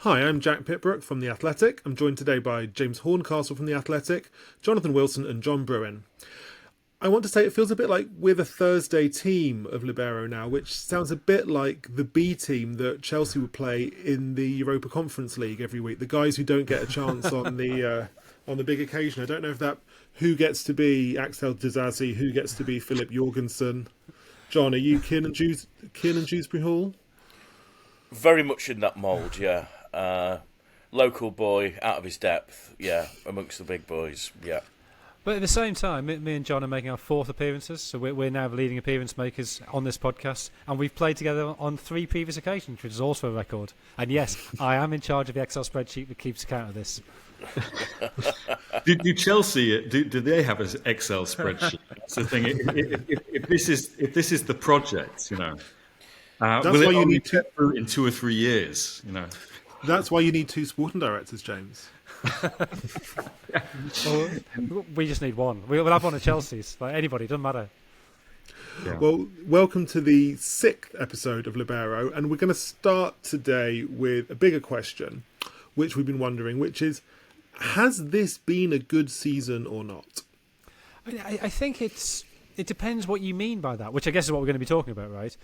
Hi, I'm Jack Pitt-Brooke from The Athletic. I'm joined today by James Horncastle from The Athletic, Jonathan Wilson and John Brewin. I want to say it feels a bit like we're the Thursday team of Libero now, which sounds a bit like the B team that Chelsea would play in the Europa Conference League every week. The guys who don't get a chance on the big occasion. I don't know if that who gets to be Axel Disasi, who gets to be Philip Jorgensen. John, are you Kiernan Dewsbury Hall? Very much in that mould, yeah. Local boy, out of his depth, yeah, amongst the big boys, yeah. But at the same time, me and John are making our 4th appearances, so we're now the leading appearance makers on this podcast, and we've played together on 3 previous occasions, which is also a record. And yes, I am in charge of the Excel spreadsheet that keeps account of this. do Chelsea do they have an Excel spreadsheet? That's the thing. If this is the project, That's will why it you only need to get through in 2 or 3 years? That's why you need 2 sporting directors, James. Well, we just need one. We'll have one of Chelsea's. Like anybody, doesn't matter. Yeah. Well, welcome to the 6th episode of Libero, and we're going to start today with a bigger question, which we've been wondering, which is, has this been a good season or not? I think it depends what you mean by that, which I guess is what we're going to be talking about, right?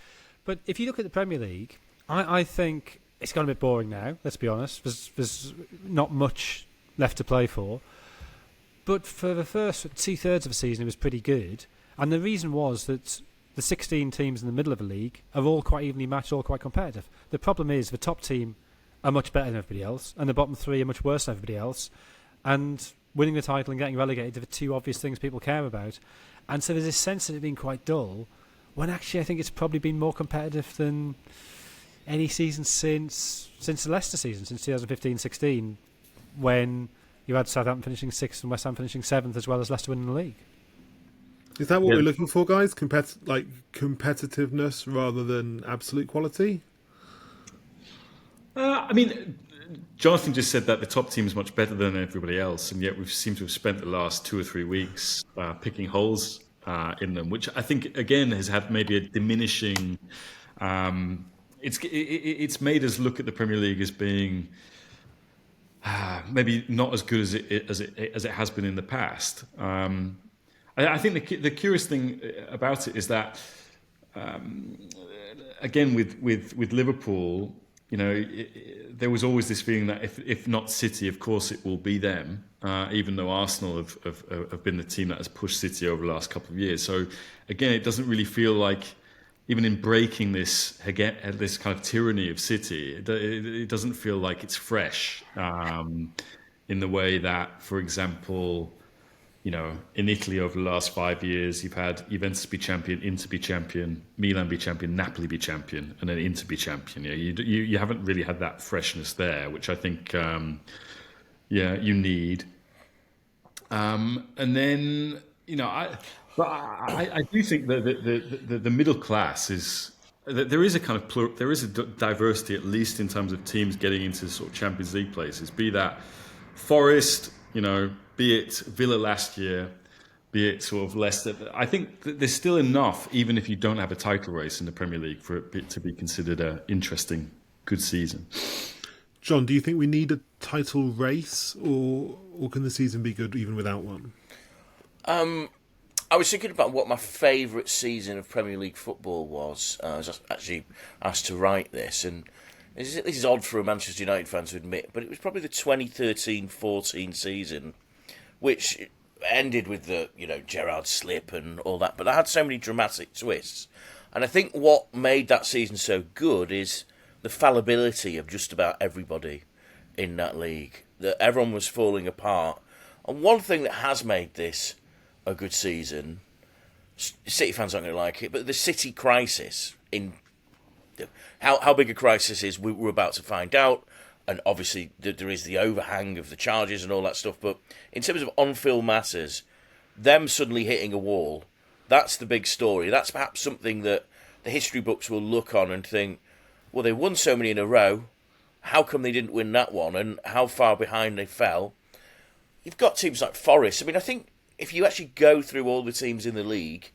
But if you look at the Premier League, I think it's gone a bit boring now, let's be honest. There's not much left to play for. But for the first 2/3 of the season, it was pretty good. And the reason was that the 16 teams in the middle of the league are all quite evenly matched, all quite competitive. The problem is the top team are much better than everybody else, and the bottom 3 are much worse than everybody else. And winning the title and getting relegated are the 2 obvious things people care about. And so there's this sense of it being quite dull, when actually I think it's probably been more competitive than any season since the Leicester season, since 2015-16, when you had Southampton finishing 6th and West Ham finishing 7th, as well as Leicester winning the league. Is that what we're looking for, guys? Competitiveness rather than absolute quality? Jonathan just said that the top team is much better than everybody else, and yet we seem to have spent the last 2 or 3 weeks picking holes in them, which I think, again, has had maybe a diminishing... It's made us look at the Premier League as being maybe not as good as it has been in the past. I think the curious thing about it is that again with Liverpool, there was always this feeling that if not City, of course it will be them. Even though Arsenal have been the team that has pushed City over the last couple of years. So again, it doesn't really feel like, even in breaking this kind of tyranny of City, it doesn't feel like it's fresh in the way that, for example, in Italy over the last 5 years, you've had Juventus be champion, Inter be champion, Milan be champion, Napoli be champion, and then Inter be champion. You haven't really had that freshness there, which I think you need. And then I do think that the middle class is that there is a kind of there is a diversity, at least in terms of teams getting into sort of Champions League places. Be that Forest, be it Villa last year, be it sort of Leicester. I think that there's still enough, even if you don't have a title race in the Premier League, for it to be considered an interesting, good season. John, do you think we need a title race, or can the season be good even without one? I was thinking about what my favourite season of Premier League football was. I was actually asked to write this, and this is odd for a Manchester United fan to admit, but it was probably the 2013-14 season, which ended with the Gerrard slip and all that. But I had so many dramatic twists, and I think what made that season so good is the fallibility of just about everybody in that league. That everyone was falling apart, and one thing that has made this a good season, City fans aren't going to like it, but the City crisis, in how big a crisis is, we're about to find out, and obviously there is the overhang of the charges and all that stuff, but in terms of on-field matters, them suddenly hitting a wall, that's the big story. That's perhaps something that the history books will look on and think, well, they won so many in a row, how come they didn't win that one, and how far behind they fell. You've got teams like Forest. I think if you actually go through all the teams in the league,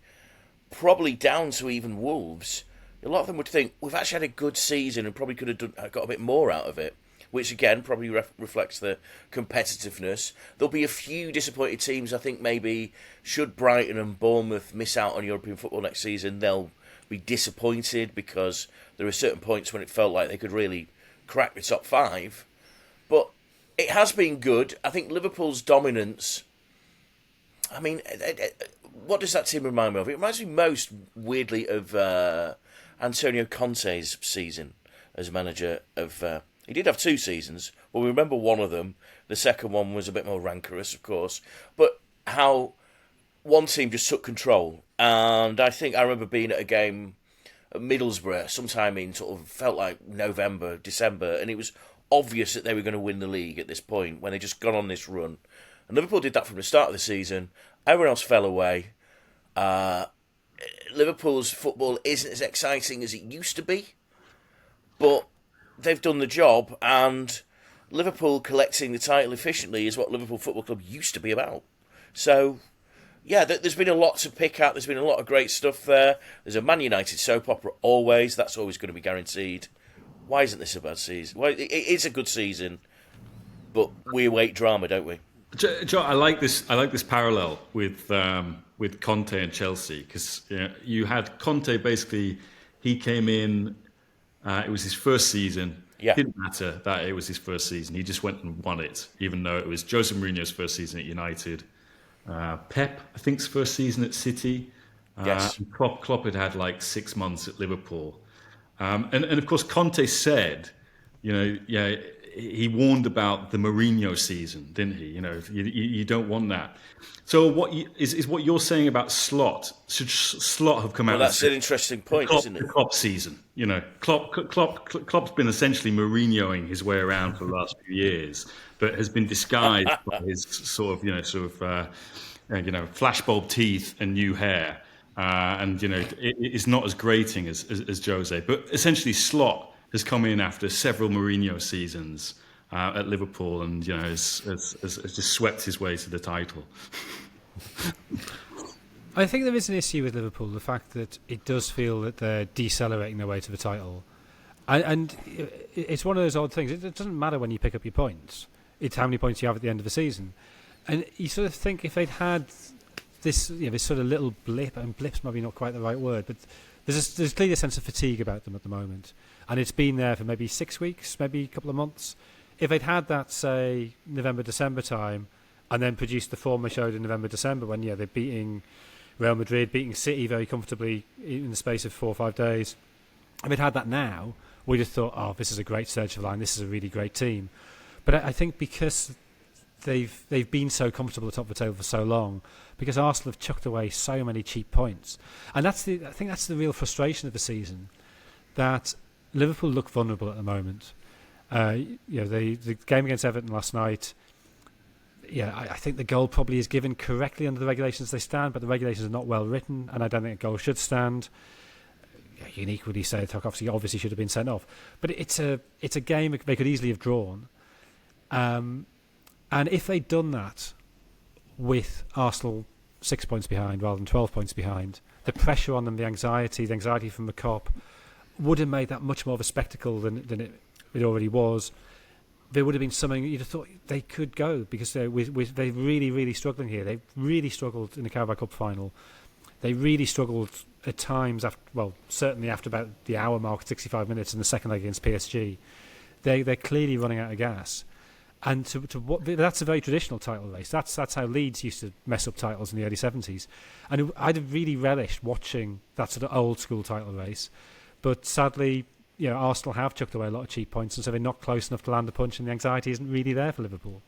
probably down to even Wolves, a lot of them would think, we've actually had a good season and probably could have got a bit more out of it. which again probably reflects the competitiveness. There'll be a few disappointed teams. I think maybe should Brighton and Bournemouth miss out on European football next season, they'll be disappointed because there are certain points when it felt like they could really crack the top 5. But it has been good. I think Liverpool's dominance, I mean, what does that team remind me of? It reminds me most, weirdly, of Antonio Conte's season as manager of... he did have 2 seasons. Well, we remember one of them. The second one was a bit more rancorous, of course. But how one team just took control. And I think I remember being at a game at Middlesbrough sometime in sort of, felt like November, December, and it was obvious that they were going to win the league at this point when they just got on this run. And Liverpool did that from the start of the season. Everyone else fell away. Liverpool's football isn't as exciting as it used to be, but they've done the job, and Liverpool collecting the title efficiently is what Liverpool Football Club used to be about. So, yeah, there's been a lot to pick at. There's been a lot of great stuff there. There's a Man United soap opera always. That's always going to be guaranteed. Why isn't this a bad season? Well, it is a good season, but we await drama, don't we? Joe, I like this parallel with Conte and Chelsea, because you had Conte, basically, he came in, it was his first season. Yeah. It didn't matter that it was his first season. He just went and won it, even though it was Jose Mourinho's first season at United. Pep, I think, his first season at City. Yes. Klopp had like 6 months at Liverpool. And of course, Conte said, he warned about the Mourinho season, didn't he? You don't want that. So what you're saying about Slot? Should Slot have come out? Well, that's an interesting point, isn't it? The Klopp season. Klopp's been essentially Mourinhoing his way around for the last few years, but has been disguised by his flashbulb teeth and new hair. It's not as grating as Jose. But essentially, Slot has come in after several Mourinho seasons at Liverpool, and has just swept his way to the title. I think there is an issue with Liverpool, the fact that it does feel that they're decelerating their way to the title. And it's one of those odd things. It doesn't matter when you pick up your points. It's how many points you have at the end of the season. And you sort of think if they'd had this sort of little blip, and blip's maybe not quite the right word, but there's clearly a sense of fatigue about them at the moment. And it's been there for maybe 6 weeks, maybe a couple of months. If they'd had that, say, November, December time, and then produced the form they showed in November, December, when they're beating Real Madrid, beating City very comfortably in the space of 4 or 5 days. If they'd had that now, we'd have thought, oh, this is a great surge of line, this is a really great team. But I think because they've been so comfortable at the top of the table for so long, because Arsenal have chucked away so many cheap points, and I think that's the real frustration of the season, that Liverpool look vulnerable at the moment. The game against Everton last night, I think the goal probably is given correctly under the regulations they stand, but the regulations are not well written, and I don't think a goal should stand. You can equally say Tarkovsky obviously should have been sent off, but it's a game they could easily have drawn. And if they'd done that with Arsenal 6 points behind rather than 12 points behind, the pressure on them, the anxiety from the Kop, would have made that much more of a spectacle than it already was. There would have been something you'd have thought they could go, because they're really, really struggling here. They've really struggled in the Carabao Cup final. They really struggled at times, certainly after about the hour mark, 65 minutes in the second leg against PSG. They're clearly running out of gas. And that's a very traditional title race. That's how Leeds used to mess up titles in the early 70s. And I'd have really relished watching that sort of old school title race. But sadly, Arsenal have chucked away a lot of cheap points, and so they're not close enough to land a punch, and the anxiety isn't really there for Liverpool.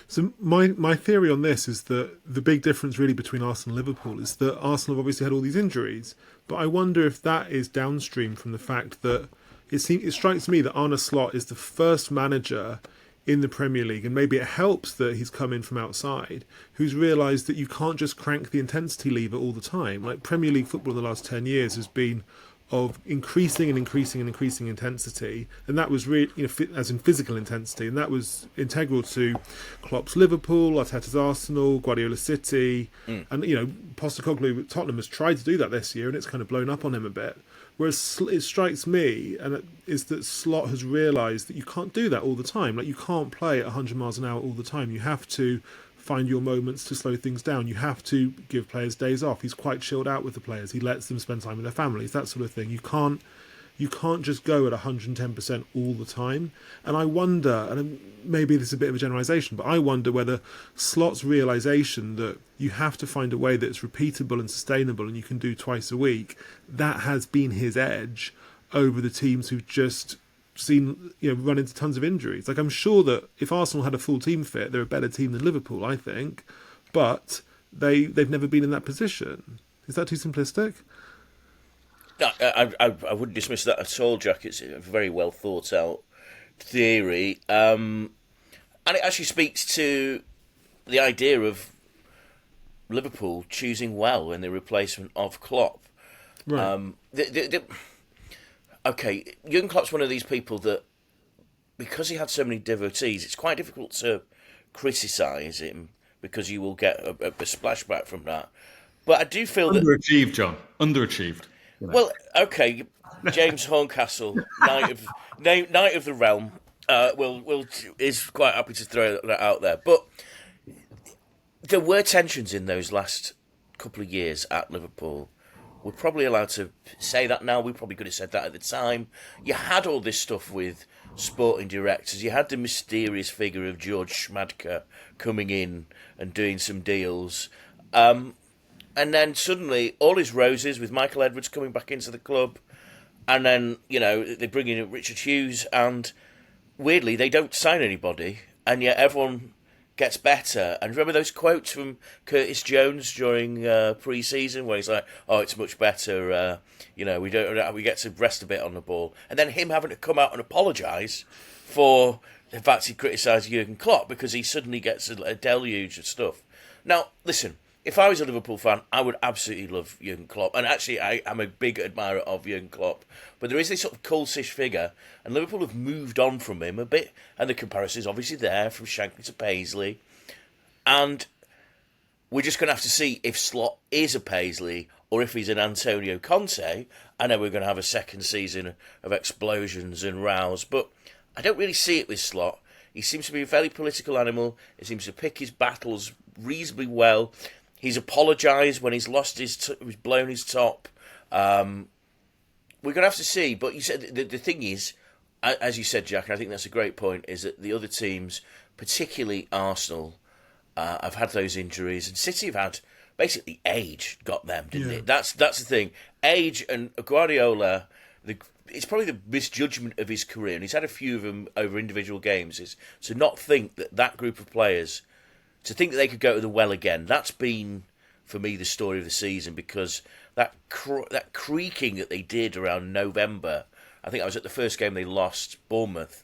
So my theory on this is that the big difference really between Arsenal and Liverpool is that Arsenal have obviously had all these injuries, but I wonder if that is downstream from the fact that it strikes me that Arne Slot is the first manager in the Premier League, and maybe it helps that he's come in from outside, who's realised that you can't just crank the intensity lever all the time. Like, Premier League football in the last 10 years has been of increasing intensity, and that was really, as in physical intensity, and that was integral to Klopp's Liverpool, Arteta's Arsenal, Guardiola's City, and Postecoglou at Tottenham has tried to do that this year, and it's kind of blown up on him a bit. Whereas it strikes me, is that Slot has realised that you can't do that all the time. Like, you can't play at 100 miles an hour all the time. You have to find your moments to slow things down. You have to give players days off. He's quite chilled out with the players. He lets them spend time with their families, that sort of thing. You can't just go at 110% all the time. And I wonder, and maybe this is a bit of a generalisation, but I wonder whether Slot's realisation that you have to find a way that's repeatable and sustainable and you can do twice a week, that has been his edge over the teams who've just run into tons of injuries. Like, I'm sure that if Arsenal had a full team fit, they're a better team than Liverpool, I think. But they've never been in that position. Is that too simplistic? No, I wouldn't dismiss that at all, Jack. It's a very well thought out theory. And it actually speaks to the idea of Liverpool choosing well in the replacement of Klopp. Right. Okay, Jurgen Klopp's one of these people that, because he had so many devotees, it's quite difficult to criticise him because you will get a splashback from that. But I do feel underachieved, John. Underachieved. You know. Well, okay, James Horncastle, Knight of the Realm, is quite happy to throw that out there. But there were tensions in those last couple of years at Liverpool. We're probably allowed to say that now. We probably could have said that at the time. You had all this stuff with sporting directors. You had the mysterious figure of George Schmadtke coming in and doing some deals. And then suddenly, all is roses with Michael Edwards coming back into the club. And then, they bring in Richard Hughes, and weirdly, they don't sign anybody. And yet everyone gets better. And remember those quotes from Curtis Jones during pre-season where he's like, "Oh, it's much better. We get to rest a bit on the ball." And then him having to come out and apologise for the fact he criticised Jurgen Klopp because he suddenly gets a deluge of stuff. Now, listen. If I was a Liverpool fan, I would absolutely love Jurgen Klopp. And actually, I am a big admirer of Jurgen Klopp. But there is this sort of cultish figure, and Liverpool have moved on from him a bit. And the comparison is obviously there, from Shankly to Paisley. And we're just going to have to see if Slot is a Paisley or if he's an Antonio Conte. I know we're going to have a second season of explosions and rows, but I don't really see it with Slot. He seems to be a fairly political animal. He seems to pick his battles reasonably well. He's apologised when he's lost he's blown his top. We're going to have to see. But you said the thing is, as you said, Jack, and I think that's a great point, is that the other teams, particularly Arsenal, have had those injuries, and City have had basically age got them, didn't it? That's the thing. Age and Guardiola. It's probably the misjudgment of his career, and he's had a few of them over individual games. Is to not think that group of players. To think that they could go to the well again, that's been, for me, the story of the season, because that creaking that they did around November, I think I was at the first game they lost, Bournemouth,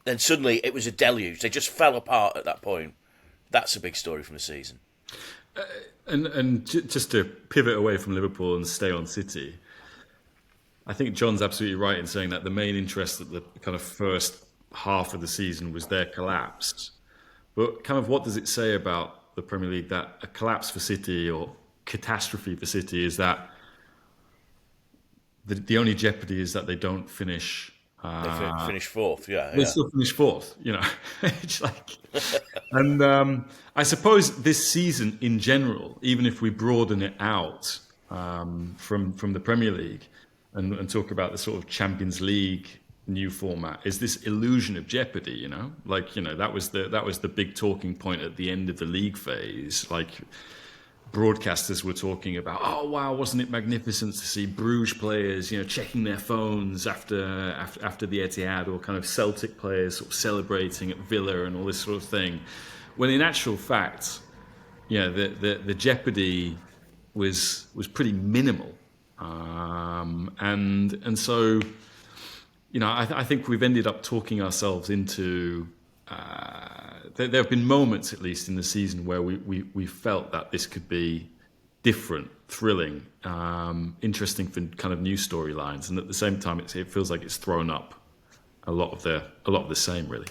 then suddenly it was a deluge. They just fell apart at that point. That's a big story from the season. And just to pivot away from Liverpool and stay on City, I think John's absolutely right in saying that the main interest at the kind of first half of the season was their collapse. But kind of what does it say about the Premier League that a collapse for City or catastrophe for City is that the only jeopardy is that they don't finish. They finish fourth, They still finish fourth, It's like, and I suppose this season in general, even if we broaden it out from the Premier League and talk about the sort of Champions League new format, is this illusion of jeopardy, that was the big talking point at the end of the league phase. Like, broadcasters were talking about, oh wow, wasn't it magnificent to see Bruges players, checking their phones after the Etihad, or kind of Celtic players sort of celebrating at Villa and all this sort of thing. When in actual fact, the jeopardy was pretty minimal, and so. I think we've ended up talking ourselves into. There have been moments, at least in the season, where we felt that this could be different, thrilling, interesting for kind of new storylines, and at the same time, it feels like it's thrown up a lot of the same, really.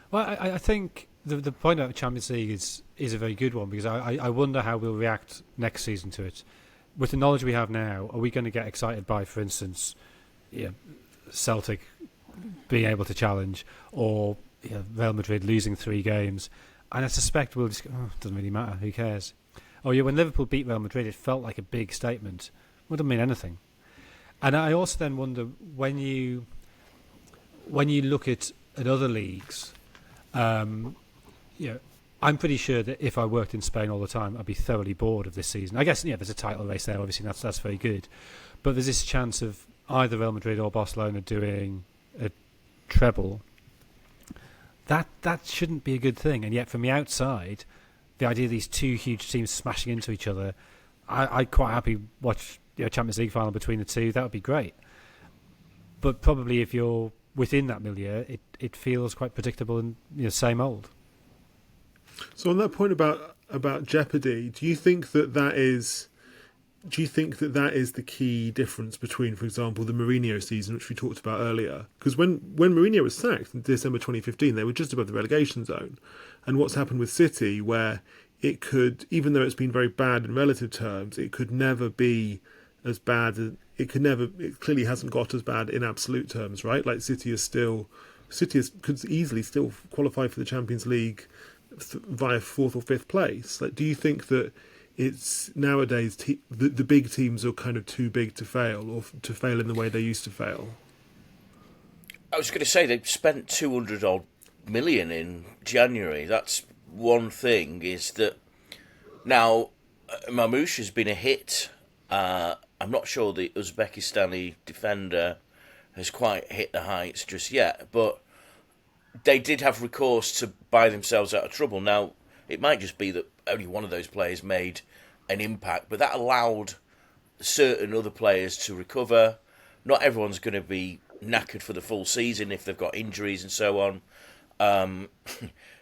Well, I think the point about the Champions League is a very good one, because I wonder how we'll react next season to it. with the knowledge we have now, are we going to get excited by, for instance, Celtic being able to challenge, or Real Madrid losing 3 games? And I suspect we'll just go, it doesn't really matter, who cares? Oh yeah, when Liverpool beat Real Madrid, it felt like a big statement. It doesn't mean anything. And I also then wonder, when you look at other leagues, I'm pretty sure that if I worked in Spain all the time, I'd be thoroughly bored of this season. I guess there's a title race there, obviously that's very good, but there's this chance of either Real Madrid or Barcelona doing a treble. That shouldn't be a good thing, and yet from the outside, the idea of these 2 huge teams smashing into each other, I'd quite happy watch Champions League final between the 2. That would be great. But probably if you're within that milieu, it feels quite predictable and same old. So on that point about jeopardy, do you think that is the key difference between, for example, the Mourinho season, which we talked about earlier? Because when Mourinho was sacked in December 2015, they were just above the relegation zone. And what's happened with City, where it could, even though it's been very bad in relative terms, it could never be as bad as it clearly hasn't got as bad in absolute terms, right? Like City could easily still qualify for the Champions League via 4th or 5th place. Like, do you think that it's nowadays the big teams are kind of too big to fail, or to fail in the way they used to fail? I was going to say they've spent 200 odd million in January. That's one thing, is that now Mamouche has been a hit. I'm not sure the Uzbekistani defender has quite hit the heights just yet, but they did have recourse to buy themselves out of trouble. Now, it might just be that only one of those players made an impact, but that allowed certain other players to recover. Not everyone's going to be knackered for the full season if they've got injuries and so on.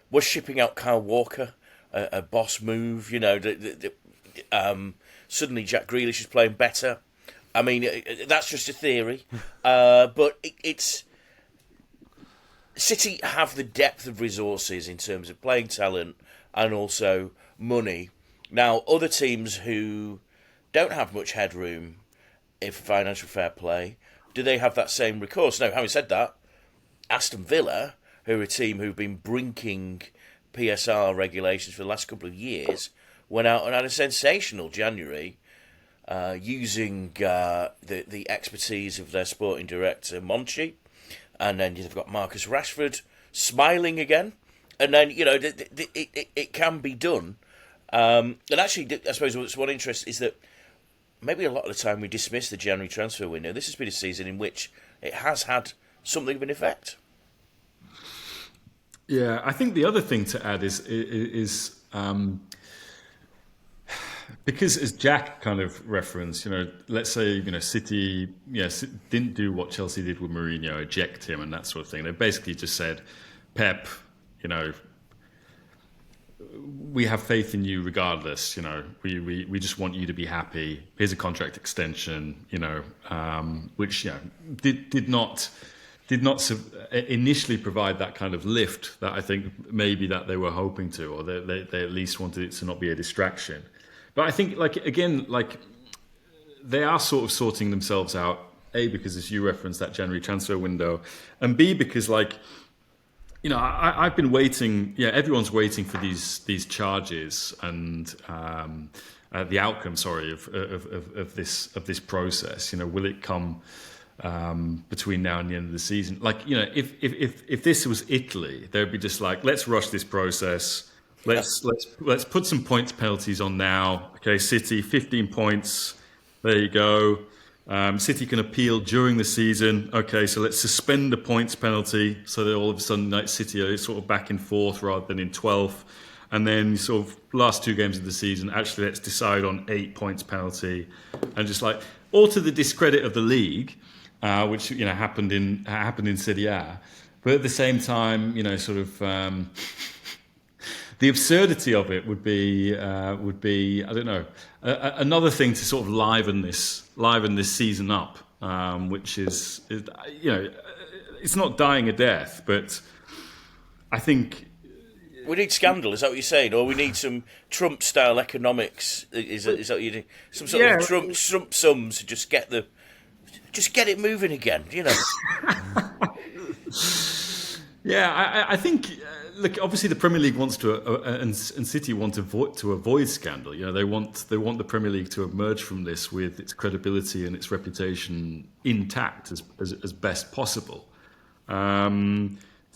Was shipping out Kyle Walker a boss move? Suddenly Jack Grealish is playing better. I mean, that's just a theory. But it's... City have the depth of resources in terms of playing talent and also money. Now, other teams who don't have much headroom if financial fair play, do they have that same recourse? Now, having said that, Aston Villa, who are a team who've been brinking PSR regulations for the last couple of years, went out and had a sensational January, using the expertise of their sporting director, Monchi. And then you've got Marcus Rashford smiling again. And then, it can be done. And actually, I suppose what's one interest is that maybe a lot of the time we dismiss the January transfer window. This has been a season in which it has had something of an effect. Yeah, I think the other thing to add is because, as Jack kind of referenced, let's say, City, didn't do what Chelsea did with Mourinho, eject him and that sort of thing. They basically just said, Pep, we have faith in you regardless. We just want you to be happy. Here's a contract extension, which did not initially provide that kind of lift that I think maybe that they were hoping to, or they at least wanted it to not be a distraction. But I think, they are sort of sorting themselves out, A, because as you referenced that January transfer window, and B, because I've been waiting. Yeah, everyone's waiting for these charges and the outcome. Sorry, of this process. Will it come between now and the end of the season? If this was Italy, they'd be just like, let's rush this process. Let's put some points penalties on now. Okay, City 15 points. There you go. City can appeal during the season. Okay, so let's suspend the points penalty so that all of a sudden City are sort of back in 4th rather than in 12th. And then sort of last 2 games of the season, actually let's decide on 8 points penalty. And just all to the discredit of the league, which happened in Serie A. But at the same time, the absurdity of it would be I don't know, another thing to sort of liven this season up, which is it's not dying a death, but I think We need scandal, is that what you're saying? Or we need some Trump-style economics? Is that what you do? Some sort of Trump sums to just get it moving again, you know? Yeah, I think. Look, obviously the Premier League wants to, and City want to avoid scandal. You know, they want the Premier League to emerge from this with its credibility and its reputation intact as best possible.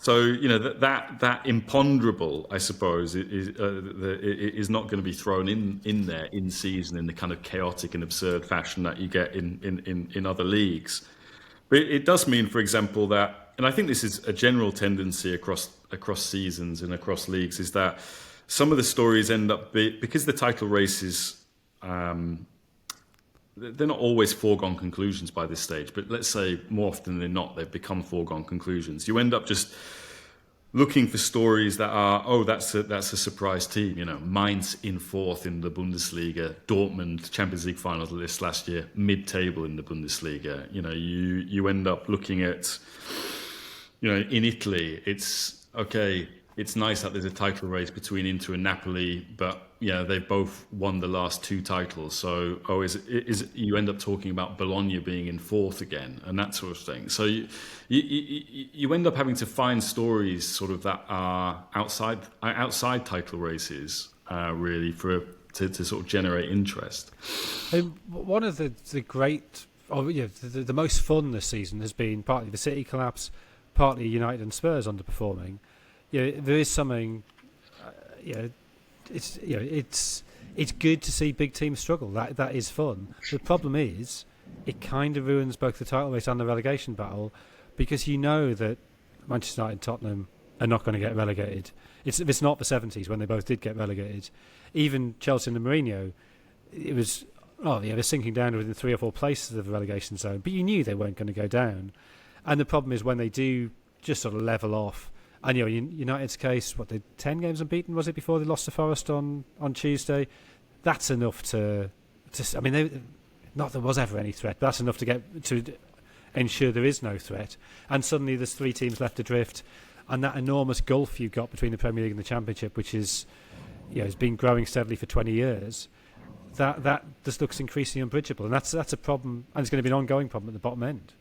So you know that imponderable, I suppose, is not going to be thrown in there in season in the kind of chaotic and absurd fashion that you get in other leagues. But it does mean, for example, that, and I think this is a general tendency across seasons and across leagues, is that some of the stories end up because the title races, they're not always foregone conclusions by this stage, but let's say more often than not, they've become foregone conclusions. You end up just looking for stories that are, that's a surprise team. You know, Mainz in fourth in the Bundesliga, Dortmund Champions League final list last year, mid-table in the Bundesliga. You know, you end up looking at, you know, in Italy, it's okay. It's nice that there's a title race between Inter and Napoli, but yeah, they've both won the last two titles. So, is you end up talking about Bologna being in fourth again and that sort of thing. So you end up having to find stories sort of that are outside title races, really, to sort of generate interest. One of the great, the most fun this season has been partly the City collapse, partly United and Spurs underperforming. There is something. It's good to see big teams struggle. That is fun. The problem is, it kind of ruins both the title race and the relegation battle, because you know that Manchester United and Tottenham are not going to get relegated. It's not the 70s when they both did get relegated. Even Chelsea and Mourinho, it was they're sinking down within 3 or 4 places of the relegation zone, but you knew they weren't going to go down. And the problem is when they do just sort of level off. And United's case, they're 10 games unbeaten, was it, before they lost to Forest on Tuesday? That's enough to I mean, not there was ever any threat, but that's enough to ensure there is no threat. And suddenly there's 3 teams left adrift, and that enormous gulf you've got between the Premier League and the Championship, which is, has been growing steadily for 20 years, that just looks increasingly unbridgeable, and that's a problem, and it's going to be an ongoing problem at the bottom end.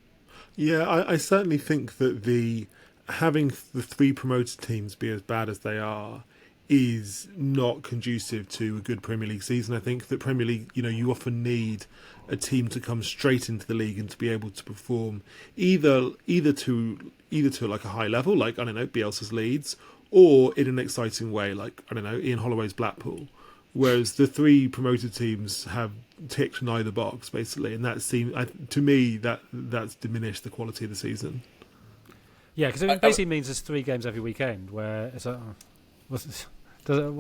Yeah, I certainly think that having the 3 promoted teams be as bad as they are is not conducive to a good Premier League season. I think that Premier League, you often need a team to come straight into the league and to be able to perform either to like a high level, like, I don't know, Bielsa's Leeds, or in an exciting way, like, I don't know, Ian Holloway's Blackpool. Whereas the 3 promoted teams have ticked neither box, basically, and that seems, to me, that's diminished the quality of the season. Yeah, because it basically means there's 3 games every weekend where it's like,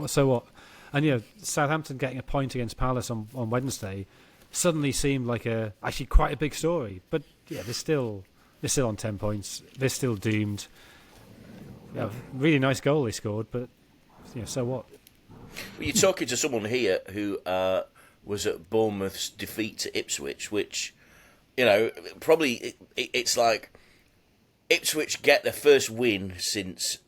so what? And Southampton getting a point against Palace on Wednesday suddenly seemed like actually quite a big story. But yeah, they're still on 10 points. They're still doomed. Yeah, really nice goal they scored, but so what? Well, you're talking to someone here who was at Bournemouth's defeat to Ipswich, which probably it's like. Ipswich get their first win since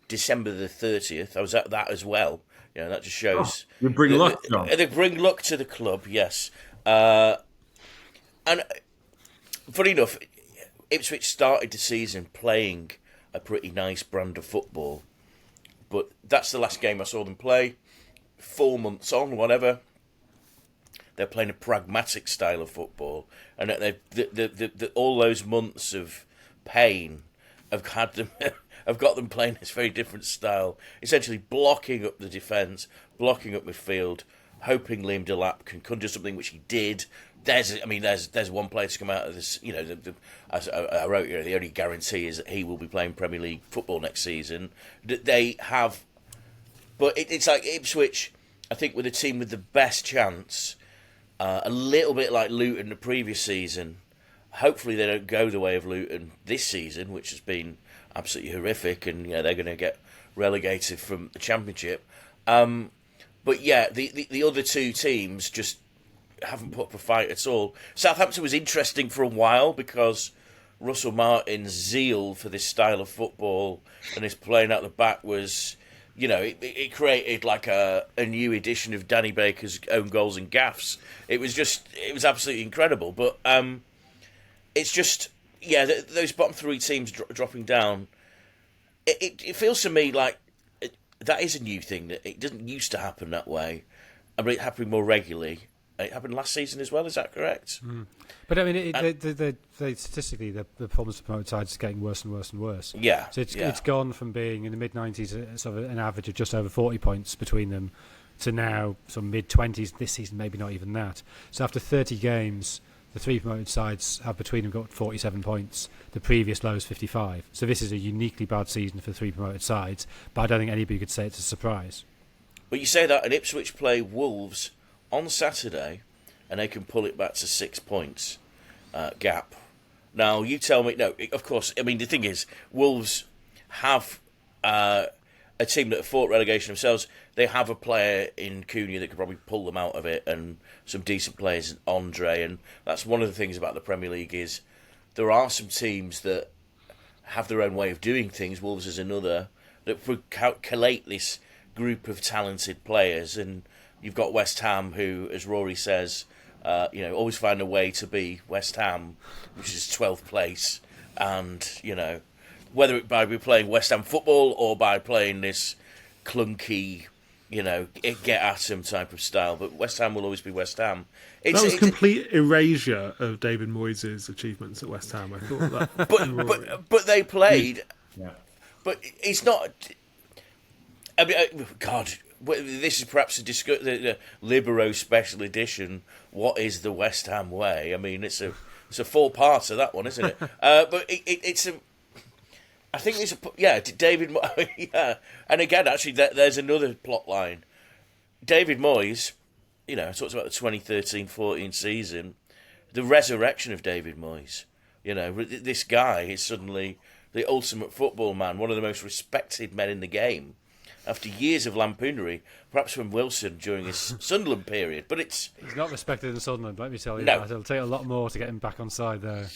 December the 30th. I was at that as well. That just shows... You bring luck, John. They bring luck to the club, yes. And funny enough, Ipswich started the season playing a pretty nice brand of football. But that's the last game I saw them play. 4 months on, whatever. They're playing a pragmatic style of football, and all those months of pain have got them playing this very different style. Essentially, blocking up the defence, blocking up midfield, hoping Liam Delap can conjure something, which he did. There's one player to come out of this. As I wrote, the only guarantee is that he will be playing Premier League football next season. They have, but it's like Ipswich. I think with a team with the best chance. A little bit like Luton the previous season. Hopefully they don't go the way of Luton this season, which has been absolutely horrific, and they're going to get relegated from the Championship. But yeah, the other 2 teams just haven't put up a fight at all. Southampton was interesting for a while because Russell Martin's zeal for this style of football and his playing out the back was, it created like a new edition of Danny Baker's own goals and gaffes. It was absolutely incredible. But it's just, those bottom three teams dropping down, it feels to me like that is a new thing. That it doesn't used to happen that way. I mean, it happened more regularly. It happened last season as well. Is that correct? Mm. But I mean, statistically, the performance of promoted sides is getting worse and worse and worse. Yeah. So it's gone from being in the mid-90s, sort of an average of just over 40 points between them, to now some mid-20s. This season, maybe not even that. So after 30 games, the three promoted sides have between them got 47 points. The previous low is 55. So this is a uniquely bad season for the three promoted sides. But I don't think anybody could say it's a surprise. But you say that, and Ipswich play Wolves on Saturday, and they can pull it back to 6 points gap. Now, you tell me... No, of course, I mean, the thing is, Wolves have a team that have fought relegation themselves. They have a player in Cunha that could probably pull them out of it, and some decent players, Andre, and that's one of the things about the Premier League is there are some teams that have their own way of doing things. Wolves is another, that would collate this group of talented players, and you've got West Ham, who, as Rory says, always find a way to be West Ham, which is 12th place, and whether it by playing West Ham football or by playing this clunky, get at them type of style, but West Ham will always be West Ham. That was complete erasure of David Moyes' achievements at West Ham. I thought that, but they played. Yeah. But it's not. I mean, God, this is perhaps the Libero special edition. What is the West Ham way? I mean, it's a four-parter, that one, isn't it? But it's a. I think it's David. Yeah, and again, actually, there's another plot line. David Moyes, talks about the 2013-14 season, the resurrection of David Moyes. This guy is suddenly the ultimate football man, one of the most respected men in the game, after years of lampoonery, perhaps from Wilson during his Sunderland period. But he's not respected in Sunderland, let me tell you. No. That. It'll take a lot more to get him back on side there.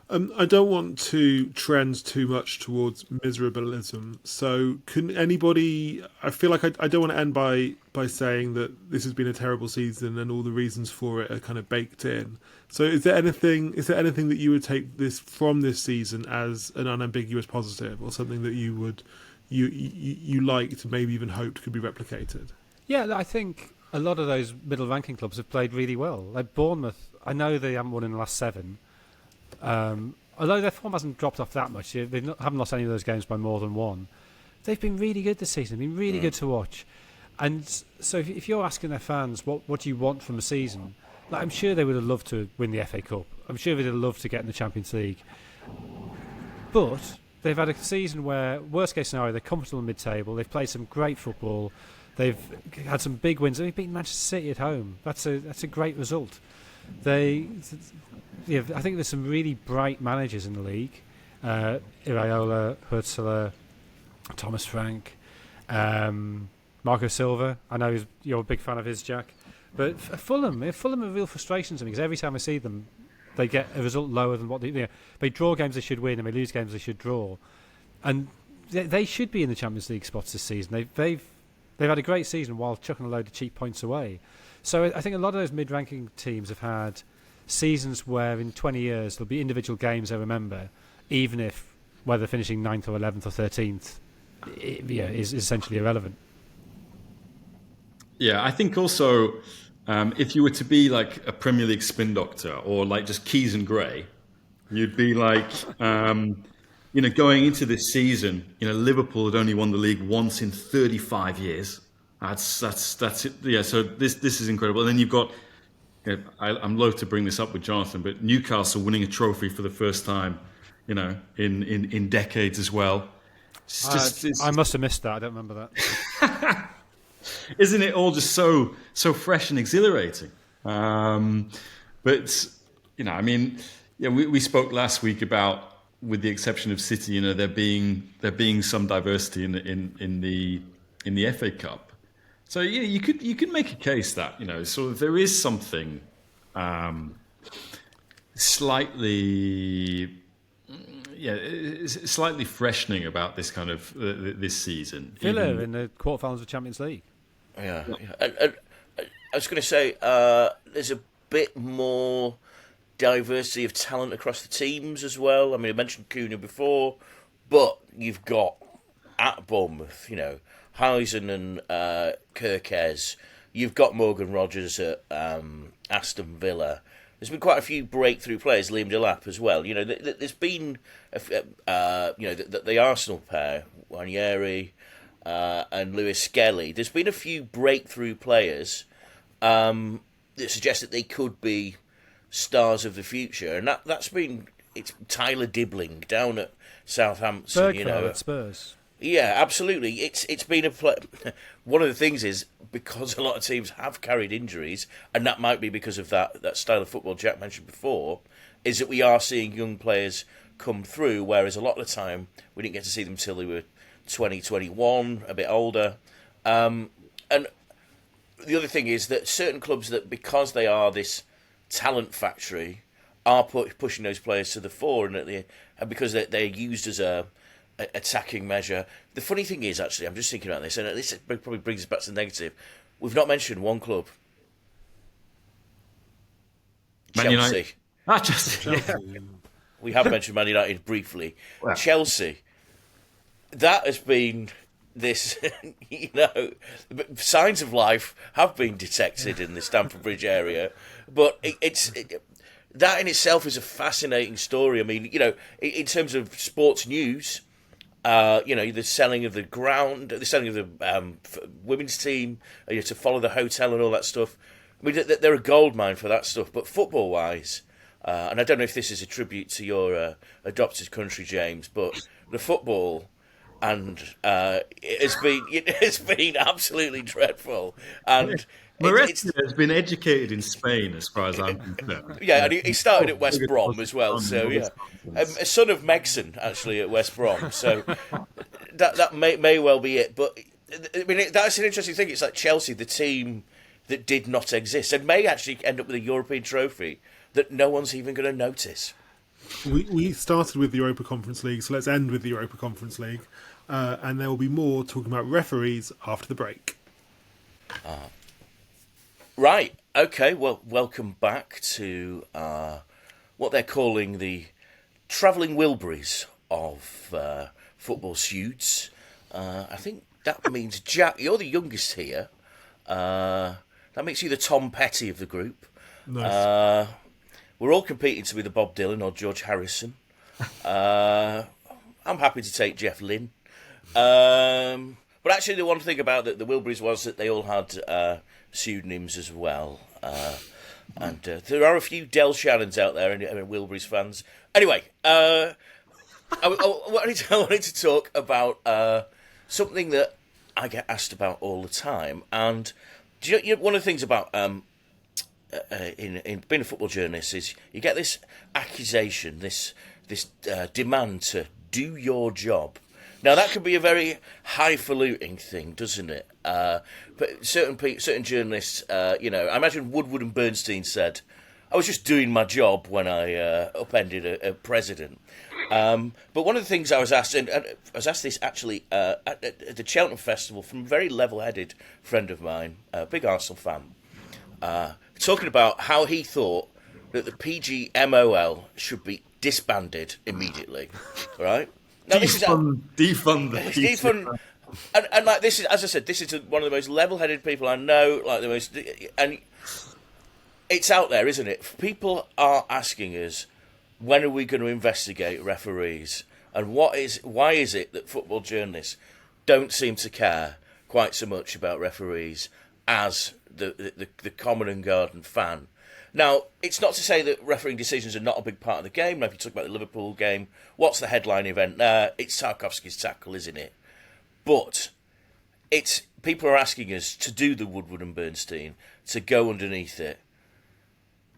I don't want to trend too much towards miserabilism. So, can anybody? I feel like I don't want to end by saying that this has been a terrible season and all the reasons for it are kind of baked in. So, is there anything that you would take from this season as an unambiguous positive, or something that you would you liked, maybe even hoped could be replicated? Yeah, I think a lot of those middle ranking clubs have played really well. Like Bournemouth, I know they haven't won in the last 7. Although their form hasn't dropped off that much, they haven't lost any of those games by more than 1. They've been really good this season, been really good to watch. And so if you're asking their fans what do you want from a season, like, I'm sure they would have loved to win the FA Cup. I'm sure they'd have loved to get in the Champions League. But they've had a season where, worst case scenario, they're comfortable in mid-table. They've played some great football. They've had some big wins. They've beaten Manchester City at home. That's a great result. I think there's some really bright managers in the league. Iraola, Hutzler, Thomas Frank, Marco Silva. I know you're a big fan of his, Jack. But Fulham are real frustrations to me, because every time I see them, they get a result lower than what they draw games they should win and they lose games they should draw. And they should be in the Champions League spots this season. They've had a great season while chucking a load of cheap points away. So I think a lot of those mid-ranking teams have had seasons where in 20 years there'll be individual games they remember, even if whether finishing 9th or 11th or 13th is essentially irrelevant. Yeah, I think also if you were to be like a Premier League spin doctor or like just Keys and Gray, you'd be like, going into this season, Liverpool had only won the league once in 35 years. That's it. Yeah, so this is incredible. And then you've got, I'm loath to bring this up with Jonathan, but Newcastle winning a trophy for the first time, in decades as well. I must have missed that. I don't remember that. Isn't it all just so fresh and exhilarating? But we spoke last week about, with the exception of City, there being some diversity in the FA Cup. So you could make a case that sort of there is something slightly yeah, it's slightly freshening about this kind of this season. Villa in the quarterfinals of Champions League. Yeah. And I was going to say, there's a bit more diversity of talent across the teams as well. I mean, I mentioned Cunha before, but you've got at Bournemouth, Heisen and Kirkes. You've got Morgan Rogers at Aston Villa. There's been quite a few breakthrough players, Liam Delap as well. There's been, the Arsenal pair, Wanyeri and Lewis Skelly. There's been a few breakthrough players that suggest that they could be stars of the future, and it's Tyler Dibbling down at Southampton. Bergkamp at Spurs. Yeah, absolutely. It's been one of the things is because a lot of teams have carried injuries, and that might be because of that style of football Jack mentioned before, is that we are seeing young players come through, whereas a lot of the time we didn't get to see them till they were 20, 21, a bit older. And the other thing is that certain clubs that, because they are this talent factory, are pushing those players to the fore, and because they're used as a attacking measure. The funny thing is, actually, I'm just thinking about this, and this probably brings us back to the negative. We've not mentioned one club. Man United. Chelsea. Chelsea. We have mentioned Man United briefly. Wow. Chelsea. That has been this, signs of life have been detected in the Stamford Bridge area, but that in itself is a fascinating story. I mean, in terms of sports news, the selling of the ground, the selling of the women's team, to follow the hotel and all that stuff. I mean, they're a gold mine for that stuff. But football-wise, and I don't know if this is a tribute to your adopted country, James, but the football and it's been absolutely dreadful. And Moretti has been educated in Spain, as far as I'm concerned. Yeah, and he started at West Brom as well. So yeah, a son of Megson actually at West Brom. So that may well be it. But I mean, that's an interesting thing. It's like Chelsea, the team that did not exist, and may actually end up with a European trophy that no one's even going to notice. We started with the Europa Conference League, so let's end with the Europa Conference League, and there will be more talking about referees after the break. Right, okay, well, welcome back to what they're calling the travelling Wilburys of football suits. I think that means, Jack, you're the youngest here. That makes you the Tom Petty of the group. Nice. We're all competing to be the Bob Dylan or George Harrison. I'm happy to take Jeff Lynne. But actually, the one thing about the Wilburys was that they all had pseudonyms as well. And there are a few Del Shannons out there, and Wilburys fans. Anyway, I wanted to talk about something that I get asked about all the time. And do you know, one of the things about in being a football journalist is you get this accusation, this demand to do your job. Now that could be a very highfalutin thing, doesn't it? But certain journalists, I imagine Woodward and Bernstein said, "I was just doing my job when I upended a president." But one of the things I was asked, and I was asked this actually at the Cheltenham Festival from a very level-headed friend of mine, a big Arsenal fan, talking about how he thought that the PGMOL should be disbanded immediately, right? Now, defund and like this is, as I said, this is one of the most level-headed people I know, like the most, and it's out there, isn't it? People are asking us, when are we going to investigate referees, and why is it that football journalists don't seem to care quite so much about referees as the common and garden fan? Now, it's not to say that refereeing decisions are not a big part of the game. Now, if you talk about the Liverpool game, what's the headline event there? It's Tarkowski's tackle, isn't it? But people are asking us to do the Woodward and Bernstein, to go underneath it.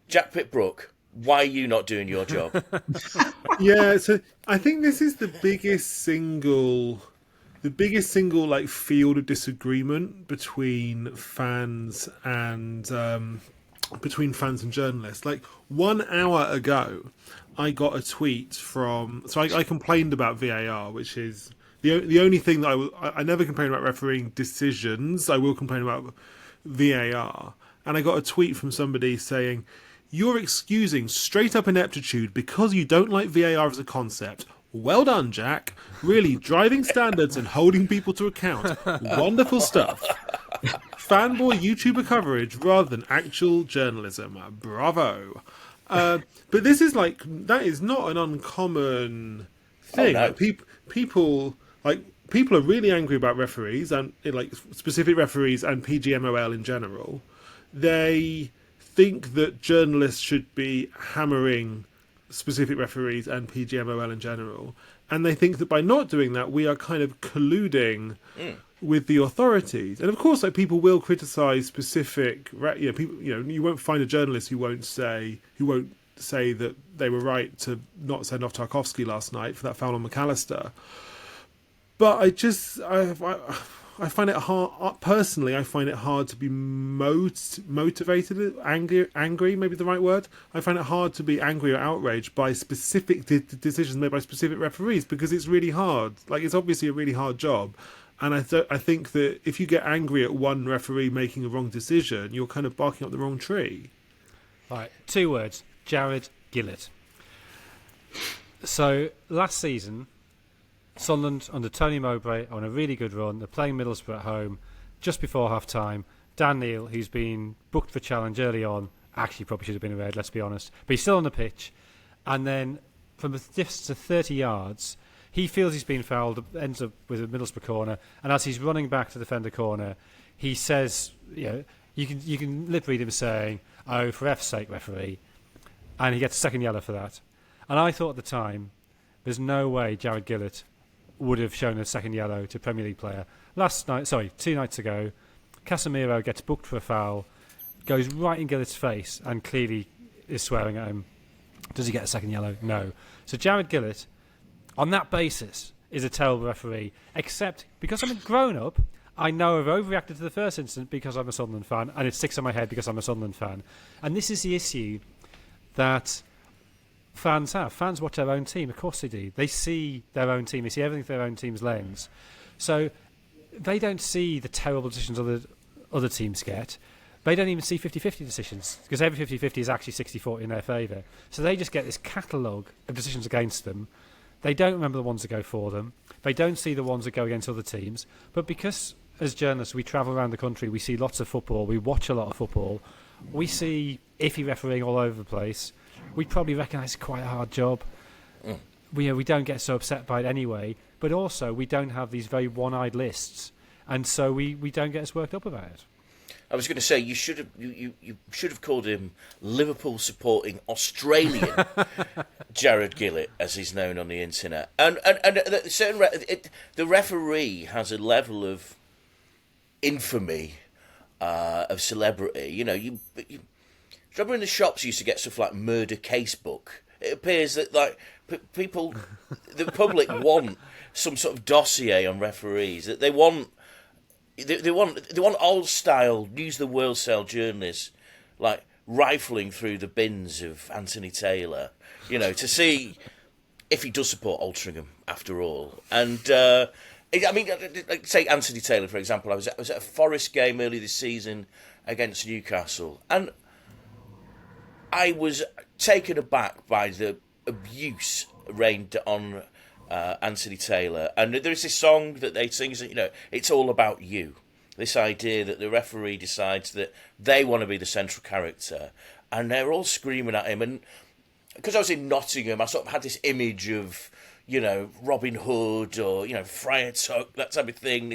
Jack Pitt-Brooke, why are you not doing your job? Yeah, so I think this is the biggest single like field of disagreement between fans and between fans and journalists. Like 1 hour ago, I got a tweet from. So I complained about VAR, which is the only thing that I never complain about refereeing decisions. I will complain about VAR, and I got a tweet from somebody saying, "You're excusing straight up ineptitude because you don't like VAR as a concept. Well done, Jack. Really driving standards and holding people to account. Wonderful stuff. Fanboy YouTuber coverage rather than actual journalism. Bravo." But this is that is not an uncommon thing. Oh, no. People are really angry about referees and specific referees and PGMOL in general. They think that journalists should be hammering specific referees and PGMOL in general, and they think that by not doing that, we are kind of colluding with the authorities. And of course, people will criticise specific. People. You won't find a journalist who won't say that they were right to not send off Tarkovsky last night for that foul on McAllister. But I find it hard. Personally, I find it hard to be motivated, angry, maybe the right word. I find it hard to be angry or outraged by specific decisions made by specific referees, because it's really hard. It's obviously a really hard job. And I think that if you get angry at one referee making a wrong decision, you're kind of barking up the wrong tree. Right, 2 words. Jared Gillett. So, last season, Sunderland under Tony Mowbray on a really good run. They're playing Middlesbrough at home just before half-time. Dan Neil, who's been booked for challenge early on, actually probably should have been a red, let's be honest, but he's still on the pitch. And then from a distance of 30 yards, he feels he's been fouled, ends up with a Middlesbrough corner, and as he's running back to defend the corner, he says, you can lip read him saying, "Oh, for F's sake, referee," and he gets a second yellow for that. And I thought at the time, there's no way Jared Gillett would have shown a second yellow to a Premier League player. 2 nights ago, Casemiro gets booked for a foul, goes right in Gillett's face, and clearly is swearing at him. Does he get a second yellow? No. So Jared Gillett, on that basis, is a terrible referee, except because I'm a grown-up, I know I've overreacted to the first incident because I'm a Sunderland fan, and it sticks in my head because I'm a Sunderland fan. And this is the issue that fans have. Fans watch their own team. Of course they do. They see their own team. They see everything through their own team's lens. So they don't see the terrible decisions other teams get. They don't even see 50-50 decisions, because every 50-50 is actually 60-40 in their favour. So they just get this catalogue of decisions against them. They don't remember the ones that go for them. They don't see the ones that go against other teams. But because, as journalists, we travel around the country, we see lots of football, we watch a lot of football, we see iffy refereeing all over the place, we probably recognise it's quite a hard job. We don't get so upset by it anyway, but also we don't have these very one-eyed lists, and so we don't get as worked up about it. I was going to say you should have called him Liverpool supporting Australian Jared Gillett, as he's known on the internet. And the referee has a level of infamy, of celebrity. You remember in the shops you used to get stuff like murder casebook. It appears that people, the public want some sort of dossier on referees. That they want old style, use the world style journalists, rifling through the bins of Anthony Taylor, to see if he does support Altrincham after all. And say Anthony Taylor, for example. I was at a Forest game early this season against Newcastle, and I was taken aback by the abuse rained on Anthony Taylor. And there is this song that they sing, it's all about you. This idea that the referee decides that they want to be the central character, and they're all screaming at him. And because I was in Nottingham, I sort of had this image of, Robin Hood or, Friar Tuck, that type of thing.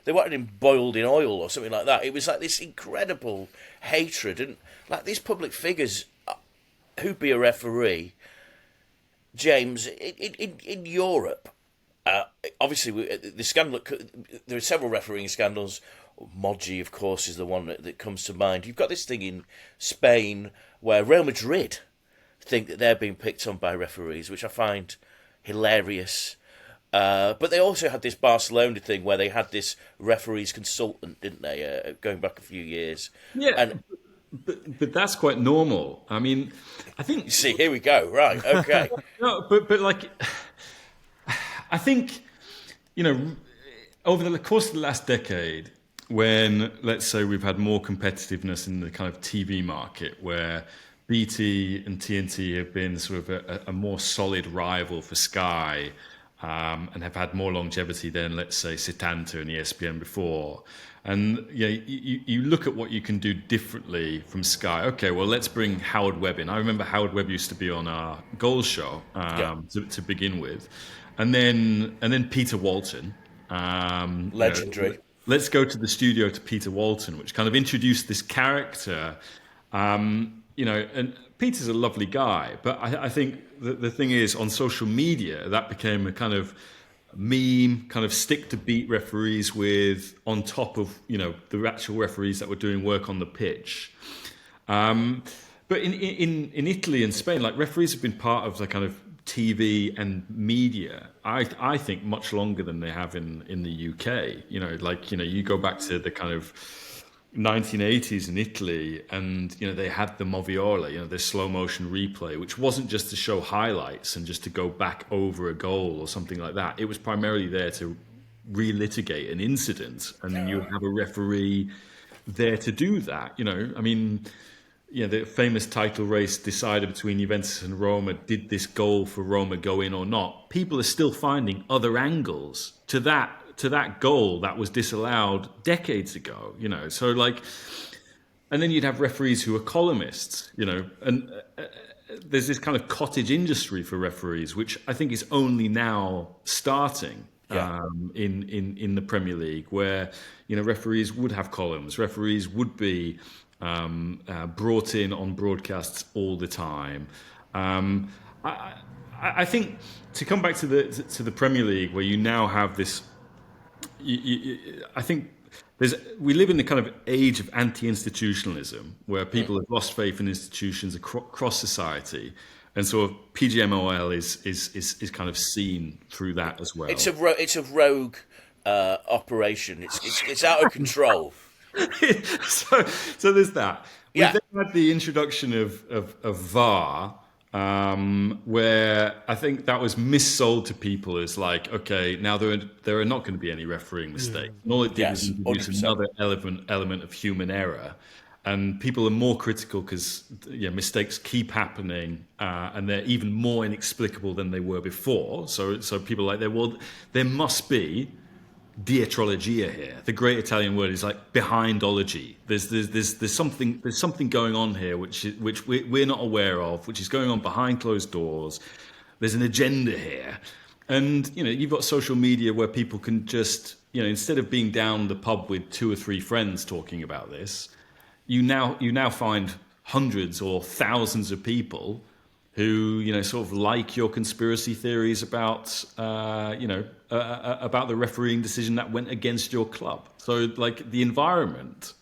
They wanted him boiled in oil or something like that. It was like this incredible hatred. And these public figures who'd be a referee, James, in Europe, obviously the scandal. There are several refereeing scandals. Moggi, of course, is the one that comes to mind. You've got this thing in Spain where Real Madrid think that they're being picked on by referees, which I find hilarious. But they also had this Barcelona thing where they had this referees consultant, didn't they? Going back a few years. Yeah. And but that's quite normal. I mean, I think. You see, here we go. Right, okay. No, but like, I think, over the course of the last decade, when, let's say, we've had more competitiveness in the kind of TV market, where BT and TNT have been sort of a more solid rival for Sky, and have had more longevity than, let's say, Setanta and ESPN before. And you look at what you can do differently from Sky. Okay, well, let's bring Howard Webb in. I remember Howard Webb used to be on our Goals show to begin with, and then Peter Walton, legendary. Let's go to the studio to Peter Walton, which kind of introduced this character. And Peter's a lovely guy, but I think the thing is, on social media, that became a kind of meme, kind of stick to beat referees with, on top of the actual referees that were doing work on the pitch. But in Italy and Spain, like, referees have been part of the kind of TV and media, I think, much longer than they have in the UK. You go back to the kind of 1980s in Italy, and they had the moviola, the slow motion replay, which wasn't just to show highlights and just to go back over a goal or something like that. It was primarily there to relitigate an incident, and you have a referee there to do that. The famous title race decider between Juventus and Roma, did this goal for Roma go in or not? People are still finding other angles to that goal that was disallowed decades ago, So and then you'd have referees who are columnists, and there's this kind of cottage industry for referees, which I think is only now starting in the Premier League, where referees would have columns, referees would be brought in on broadcasts all the time. I think, to come back to the Premier League, where you now have this. I think we live in the kind of age of anti-institutionalism, where people have lost faith in institutions across society, and sort of PGMOL is kind of seen through that as well. It's a rogue operation. It's out of control. so there's that. We then had the introduction of VAR. Where I think that was missold to people as like, okay, now there are not going to be any refereeing mistakes. And all it did was introduce 100%. Another element of human error. And people are more critical because mistakes keep happening, and they're even more inexplicable than they were before. So people are like, there must be dietrologia here. The great Italian word is like behindology. There's something going on here which we're not aware of, which is going on behind closed doors. There's an agenda here, and you've got social media where people can just instead of being down the pub with 2 or 3 friends talking about this, you now find hundreds or thousands of people who sort of like your conspiracy theories about about the refereeing decision that went against your club. So like the environment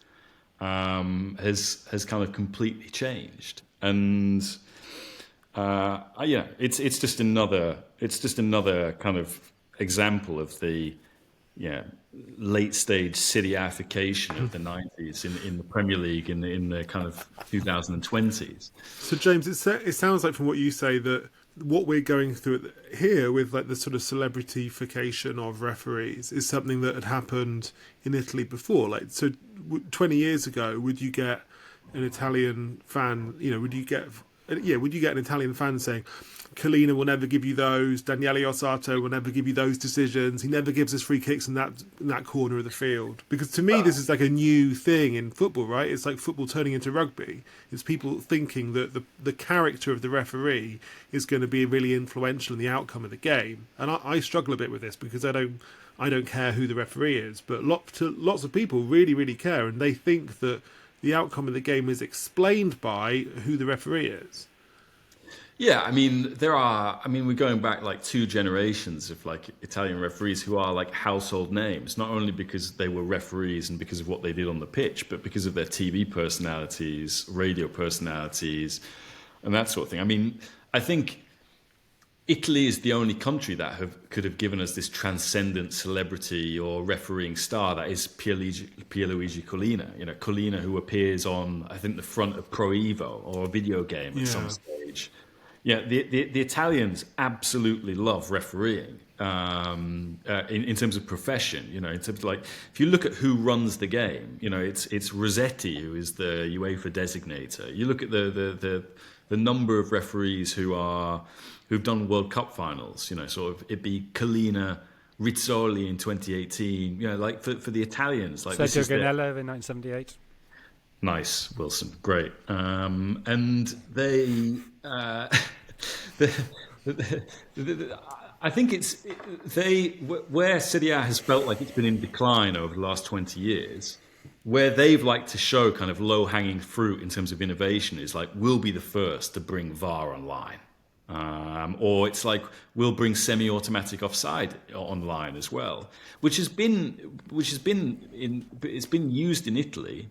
has kind of completely changed, and it's just another kind of example of the late stage Cityification of the 90s in the Premier League in the kind of 2020s. So James, it sounds like from what you say that what we're going through here with like the sort of celebrityfication of referees is something that had happened in Italy before. Like, so 20 years ago, would you get an Italian fan, would you get an Italian fan saying, Collina will never give you those, Daniele Ossato will never give you those decisions, he never gives us free kicks in that corner of the field? Because to me, this is like a new thing in football, right? It's like football turning into rugby. It's people thinking that the character of the referee is going to be really influential in the outcome of the game. And I struggle a bit with this because I don't care who the referee is, but lots of people really, really care, and they think that the outcome of the game is explained by who the referee is. Yeah, we're going back like 2 generations of like Italian referees who are like household names, not only because they were referees and because of what they did on the pitch, but because of their TV personalities, radio personalities, and that sort of thing. I mean, I think Italy is the only country that could have given us this transcendent celebrity or refereeing star that is Pierluigi Collina. You know, Collina, who appears on, I think, the front of Pro Evo or a video game at some stage. Yeah, the Italians absolutely love refereeing in terms of profession. You know, in terms of, like, if you look at who runs the game, you know, it's Rossetti, who is the UEFA designator. You look at the number of referees who've done World Cup finals. You know, sort of it'd be Collina, Rizzoli in 2018. You know, like for the Italians, like Sergio Ganello in 1978. Nice, Wilson, great. And they, I think where Serie A has felt like it's been in decline over the last 20 years, where they've liked to show kind of low-hanging fruit in terms of innovation is like, we'll be the first to bring VAR online. Or it's like, we'll bring semi-automatic offside online as well, which has been used in Italy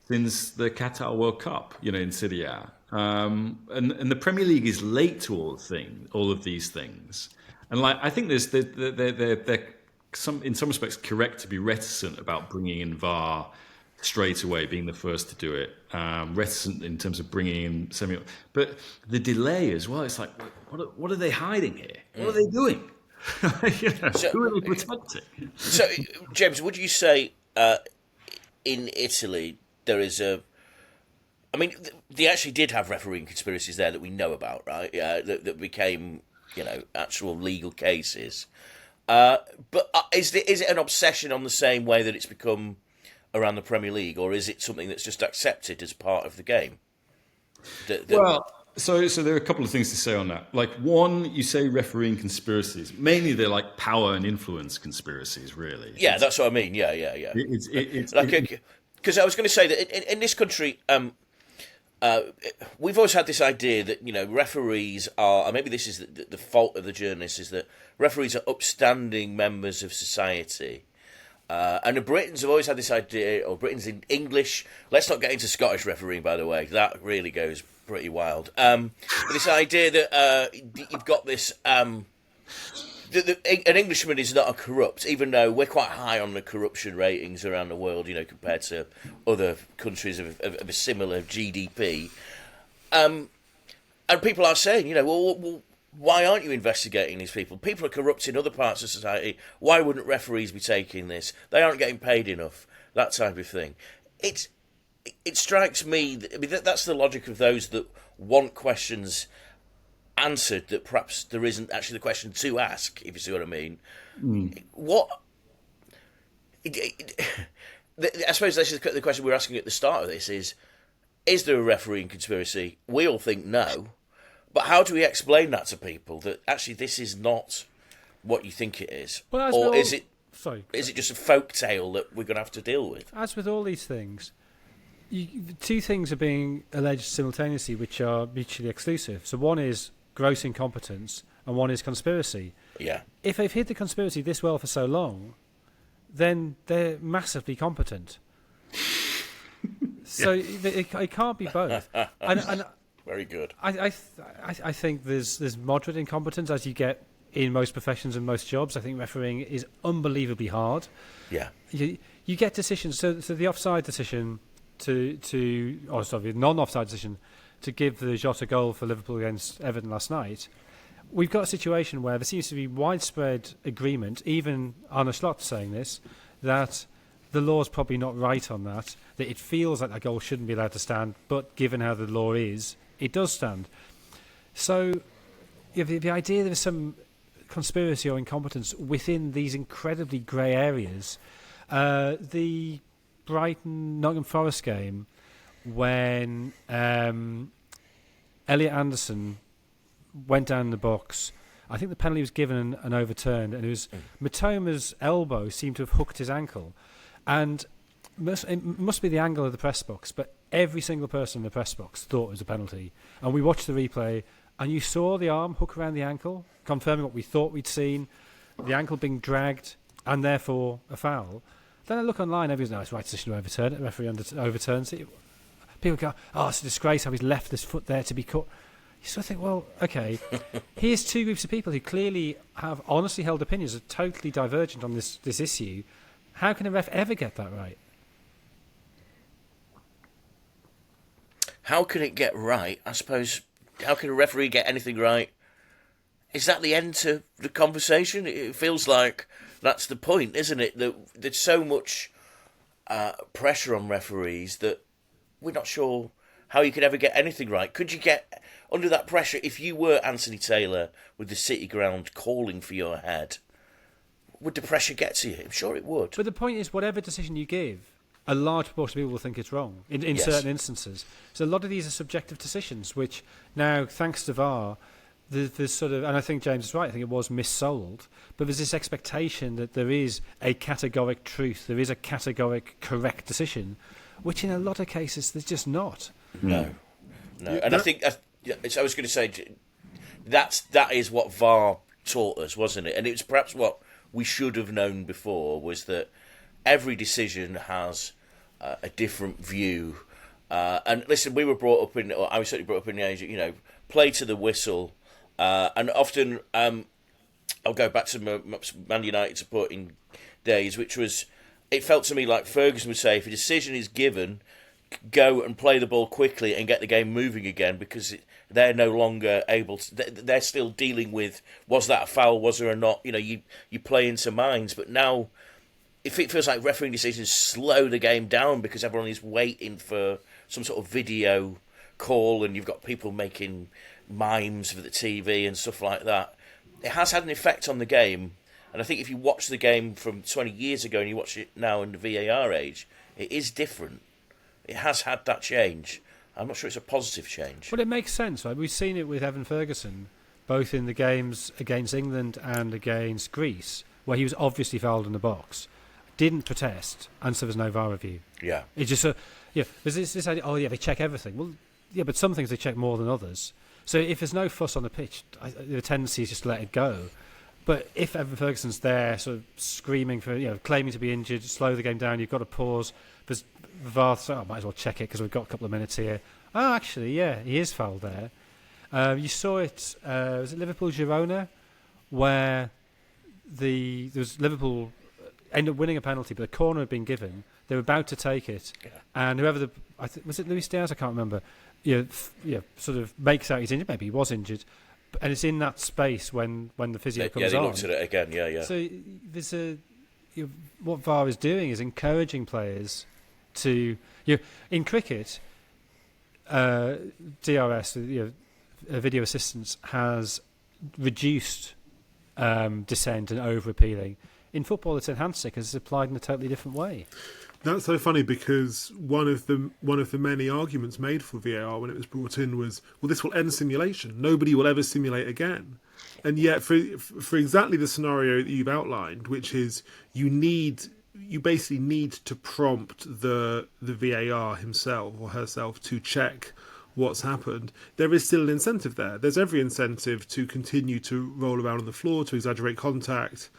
since the Qatar World Cup, you know, in Serie A. And the Premier League is late to all of these things. And like, I think they're in some respects correct to be reticent about bringing in VAR straight away, being the first to do it. Reticent in terms of bringing in but the delay as well. It's like, what are they hiding here? What are they doing? You know, who are they protecting? So, James, would you say in Italy there is I mean, they actually did have refereeing conspiracies there that we know about, right? That became, you know, actual legal cases. But is it an obsession on the same way that it's become around the Premier League, or is it something that's just accepted as part of the game? Well, so there are a couple of things to say on that. Like, one, you say refereeing conspiracies. Mainly they're like power and influence conspiracies, really. Yeah, that's what I mean. Yeah. It's because I was going to say that in this country, we've always had this idea that, you know, referees are, or maybe this is the fault of the journalists, is that referees are upstanding members of society. And the Britons have always had this idea, or Britons in English. Let's not get into Scottish refereeing, by the way. That really goes pretty wild. But this idea that you've got this... an Englishman is not a corrupt, even though we're quite high on the corruption ratings around the world, you know, compared to other countries of a similar GDP. And people are saying, you know, well, why aren't you investigating these people? People are corrupt in other parts of society. Why wouldn't referees be taking this? They aren't getting paid enough. That type of thing. It strikes me, I mean, that's the logic of those that want questions answered that perhaps there isn't actually the question to ask, if you see what I mean. I suppose this is the question we're asking at the start of this is there a refereeing conspiracy? We all think no, but how do we explain that to people, that actually this is not what you think it is? Or is it just a folk tale that we're going to have to deal with? As with all these things, two things are being alleged simultaneously which are mutually exclusive. So one is gross incompetence and one is conspiracy. Yeah. If they've hid the conspiracy this well for so long, then they're massively competent. So it can't be both. And very good. I think there's moderate incompetence as you get in most professions and most jobs. I think refereeing is unbelievably hard. Yeah. You get decisions. So the offside decision the non-offside decision to give the Jota goal for Liverpool against Everton last night, we've got a situation where there seems to be widespread agreement, even Arne Slot saying this, that the law's probably not right on that it feels like that goal shouldn't be allowed to stand, but given how the law is, it does stand. So the idea there's some conspiracy or incompetence within these incredibly grey areas, the Brighton-Nottingham Forest game, when Elliot Anderson went down the box, I think the penalty was given and overturned, and it was Matoma's elbow seemed to have hooked his ankle, and it must be the angle of the press box, but every single person in the press box thought it was a penalty, and we watched the replay, and you saw the arm hook around the ankle, confirming what we thought we'd seen, the ankle being dragged, and therefore a foul. Then I look online, everyone's it's right decision to overturn it, the referee overturns it. People go, it's a disgrace how he's left this foot there to be cut. You sort of think, well, okay, here's two groups of people who clearly have honestly held opinions that are totally divergent on this issue. How can a ref ever get that right? How can it get right? I suppose, how can a referee get anything right? Is that the end to the conversation? It feels like that's the point, isn't it? That there's so much pressure on referees that we're not sure how you could ever get anything right. Could you get under that pressure if you were Anthony Taylor with the City Ground calling for your head? Would the pressure get to you? I'm sure it would. But the point is, whatever decision you give, a large proportion of people will think it's wrong in Yes. certain instances. So a lot of these are subjective decisions, which now, thanks to VAR, there's sort of, and I think James is right, I think it was missold, but there's this expectation that there is a categoric truth, there is a categoric correct decision, which in a lot of cases there's just not. No. And I think, I was going to say, that is what VAR taught us, wasn't it? And it was perhaps what we should have known before, was that every decision has a different view. And listen, we were brought up in, or I was certainly brought up in the age, play to the whistle. And often, I'll go back to my Man United supporting days, which was, it felt to me like Ferguson would say, if a decision is given, go and play the ball quickly and get the game moving again, because they're no longer able to, they're still dealing with, was that a foul, was there or not? You play into minds, but now if it feels like refereeing decisions slow the game down because everyone is waiting for some sort of video call and you've got people making mimes for the TV and stuff like that. It has had an effect on the game, and I think if you watch the game from 20 years ago and you watch it now in the VAR age, it is different. It has had that change. I'm not sure it's a positive change. Well, it makes sense, right? We've seen it with Evan Ferguson, both in the games against England and against Greece, where he was obviously fouled in the box, didn't protest, and so there's no VAR review. Yeah. It's just there's this idea, they check everything. Well, yeah, but some things they check more than others. So if there's no fuss on the pitch, the tendency is just to let it go. But if Evan Ferguson's there, sort of screaming for, claiming to be injured, slow the game down, you've got to pause. There's the VAR, so might as well check it because we've got a couple of minutes here. Oh, actually, yeah, he is fouled there. You saw it, was it Liverpool-Girona, where there was Liverpool ended up winning a penalty, but a corner had been given. They were about to take it, and whoever was it Luis Diaz? I can't remember. Sort of makes out he's injured. Maybe he was injured, and it's in that space when the physio comes on. Yeah, they looked at it again. Yeah. So there's what VAR is doing is encouraging players to in cricket. DRS, video assistance, has reduced dissent and over appealing. In football, it's enhanced it because it's applied in a totally different way. That's so funny because one of the many arguments made for VAR when it was brought in was, well, this will end simulation. Nobody will ever simulate again. And yet, for exactly the scenario that you've outlined, which is you basically need to prompt the VAR himself or herself to check what's happened, there is still an incentive there. There's every incentive to continue to roll around on the floor, to exaggerate contact,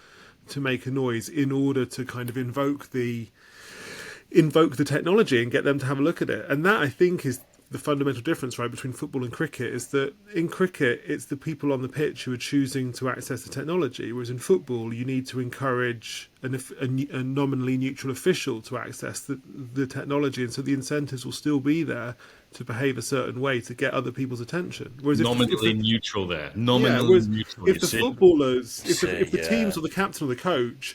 to make a noise in order to kind of invoke the technology and get them to have a look at it. And that, I think, is the fundamental difference, right, between football and cricket, is that in cricket it's the people on the pitch who are choosing to access the technology, whereas in football you need to encourage a nominally neutral official to access the technology, and so the incentives will still be there to behave a certain way to get other people's attention. Whereas nominally neutral there. Neutral. If the footballers, if the teams or the captain or the coach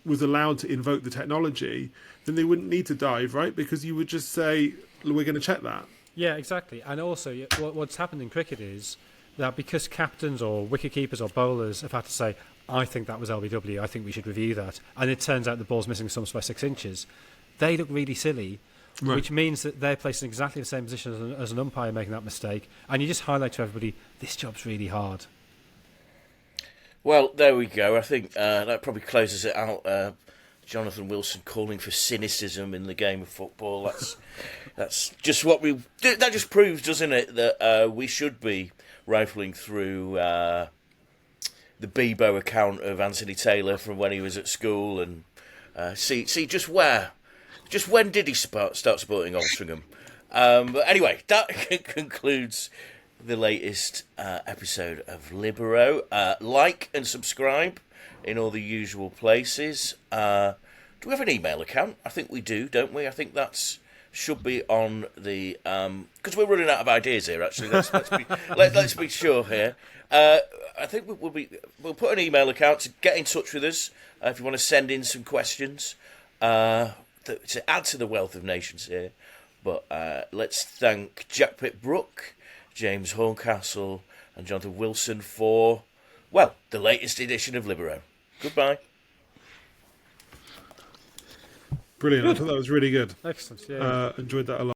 was allowed to invoke the technology, then they wouldn't need to dive, right? Because you would just say, we're going to check that. Yeah, exactly. And also, what's happened in cricket is that because captains or wicketkeepers or bowlers have had to say, I think that was LBW, I think we should review that, and it turns out the ball's missing stumps by 6 inches, they look really silly, right. Which means that they're placed in exactly the same position as an umpire making that mistake, and you just highlight to everybody, this job's really hard. Well, there we go. I think that probably closes it out. Jonathan Wilson calling for cynicism in the game of football. That's just what that just proves, doesn't it, that we should be rifling through the Bebo account of Anthony Taylor from when he was at school and see just when did he start supporting Altrincham. But anyway, that concludes the latest episode of Libero. Like and subscribe in all the usual places. Do we have an email account? I think we do, don't we? I think that's should be on the because we're running out of ideas here. Actually, let's be sure here. I think we'll put an email account to get in touch with us if you want to send in some questions to add to the wealth of nations here. But let's thank Jack Pitt-Brooke, James Horncastle, and Jonathan Wilson for the latest edition of Libero. Goodbye. Brilliant. I thought that was really good. Excellent. Yeah. Enjoyed that a lot.